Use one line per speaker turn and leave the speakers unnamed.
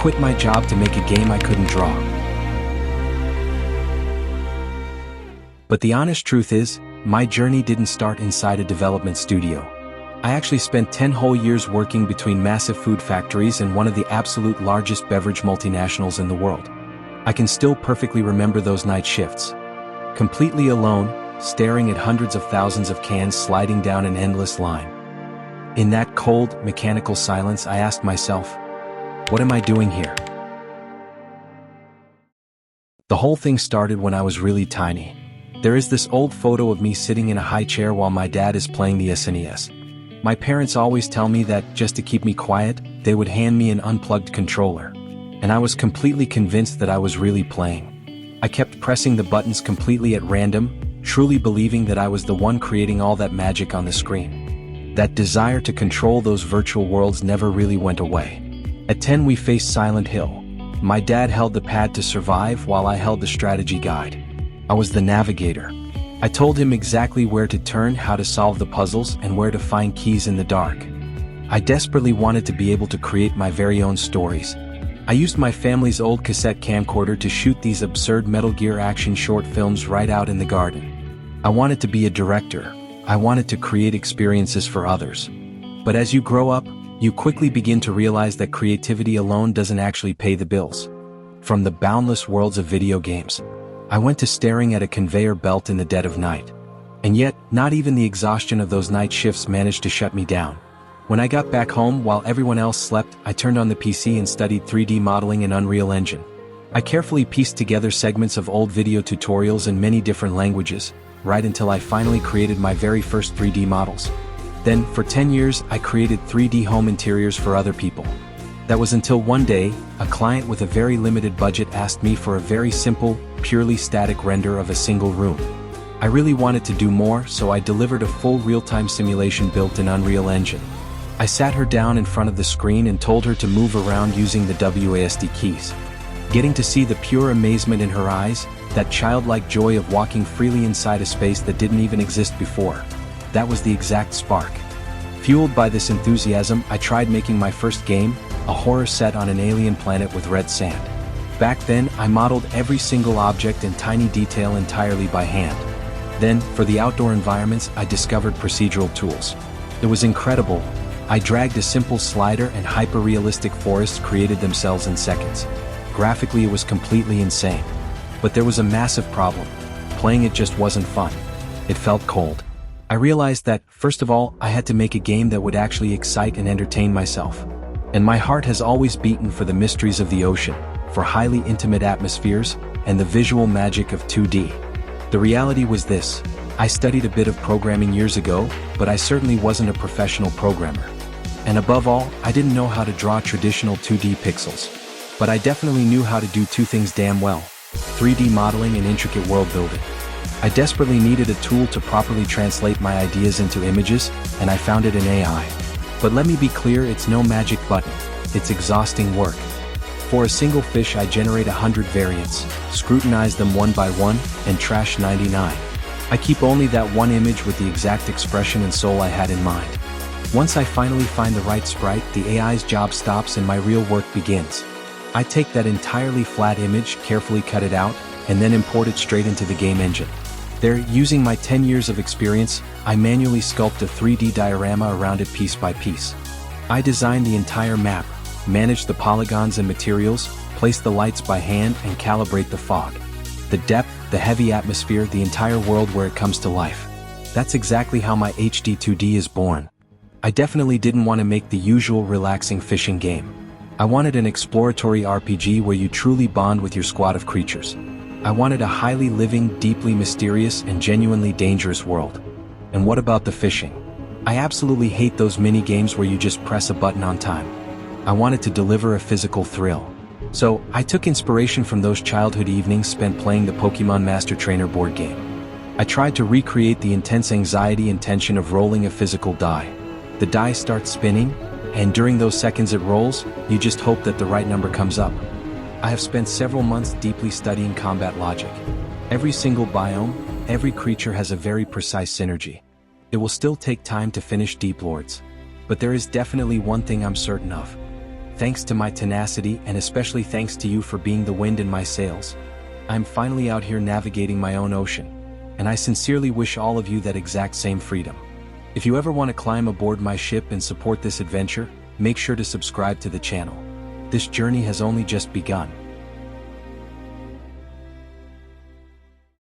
quit my job to make a game I couldn't draw. But the honest truth is, my journey didn't start inside a development studio. I actually spent 10 whole years working between massive food factories and one of the absolute largest beverage multinationals in the world. I can still perfectly remember those night shifts. Completely alone, staring at hundreds of thousands of cans sliding down an endless line. In that cold, mechanical silence, I asked myself, what am I doing here? The whole thing started when I was really tiny. There is this old photo of me sitting in a high chair while my dad is playing the SNES. My parents always tell me that just to keep me quiet, they would hand me an unplugged controller. And I was completely convinced that I was really playing. I kept pressing the buttons completely at random, truly believing that I was the one creating all that magic on the screen. That desire to control those virtual worlds never really went away. At 10 we faced Silent Hill. My dad held the pad to survive while I held the strategy guide. I was the navigator. I told him exactly where to turn, how to solve the puzzles, and where to find keys in the dark. I desperately wanted to be able to create my very own stories. I used my family's old cassette camcorder to shoot these absurd Metal Gear action short films right out in the garden. I wanted to be a director. I wanted to create experiences for others. But as you grow up, you quickly begin to realize that creativity alone doesn't actually pay the bills. From the boundless worlds of video games, I went to staring at a conveyor belt in the dead of night. And yet, not even the exhaustion of those night shifts managed to shut me down. When I got back home while everyone else slept, I turned on the PC and studied 3D modeling in Unreal Engine. I carefully pieced together segments of old video tutorials in many different languages, right until I finally created my very first 3D models. Then, for 10 years, I created 3D home interiors for other people. That was until one day, a client with a very limited budget asked me for a very simple, purely static render of a single room. I really wanted to do more, so I delivered a full real-time simulation built in Unreal Engine. I sat her down in front of the screen and told her to move around using the WASD keys. Getting to see the pure amazement in her eyes, that childlike joy of walking freely inside a space that didn't even exist before, that was the exact spark. Fueled by this enthusiasm, I tried making my first game, a horror set on an alien planet with red sand. Back then, I modeled every single object and tiny detail entirely by hand. Then, for the outdoor environments, I discovered procedural tools. It was incredible. I dragged a simple slider and hyper-realistic forests created themselves in seconds. Graphically, it was completely insane. But there was a massive problem. Playing it just wasn't fun. It felt cold. I realized that, first of all, I had to make a game that would actually excite and entertain myself. And my heart has always beaten for the mysteries of the ocean, for highly intimate atmospheres, and the visual magic of 2D. The reality was this: I studied a bit of programming years ago, but I certainly wasn't a professional programmer. And above all, I didn't know how to draw traditional 2D pixels. But I definitely knew how to do two things damn well: 3D modeling and intricate world building. I desperately needed a tool to properly translate my ideas into images, and I found it in AI. But let me be clear, it's no magic button. It's exhausting work. For a single fish, I generate 100 variants, scrutinize them one by one, and trash 99. I keep only that one image with the exact expression and soul I had in mind. Once I finally find the right sprite, the AI's job stops and my real work begins. I take that entirely flat image, carefully cut it out, and then import it straight into the game engine. There, using my 10 years of experience, I manually sculpt a 3D diorama around it piece by piece. I design the entire map, manage the polygons and materials, place the lights by hand, and calibrate the fog. The depth, the heavy atmosphere, the entire world where it comes to life. That's exactly how my HD 2D is born. I definitely didn't want to make the usual relaxing fishing game. I wanted an exploratory RPG where you truly bond with your squad of creatures. I wanted a highly living, deeply mysterious, and genuinely dangerous world. And what about the fishing? I absolutely hate those mini-games where you just press a button on time. I wanted to deliver a physical thrill. So, I took inspiration from those childhood evenings spent playing the Pokémon Master Trainer board game. I tried to recreate the intense anxiety and tension of rolling a physical die. The die starts spinning, and during those seconds it rolls, you just hope that the right number comes up. I have spent several months deeply studying combat logic. Every single biome, every creature has a very precise synergy. It will still take time to finish Deeplords. But there is definitely one thing I'm certain of. Thanks to my tenacity and especially thanks to you for being the wind in my sails. I'm finally out here navigating my own ocean. And I sincerely wish all of you that exact same freedom. If you ever want to climb aboard my ship and support this adventure, make sure to subscribe to the channel. This journey has only just begun.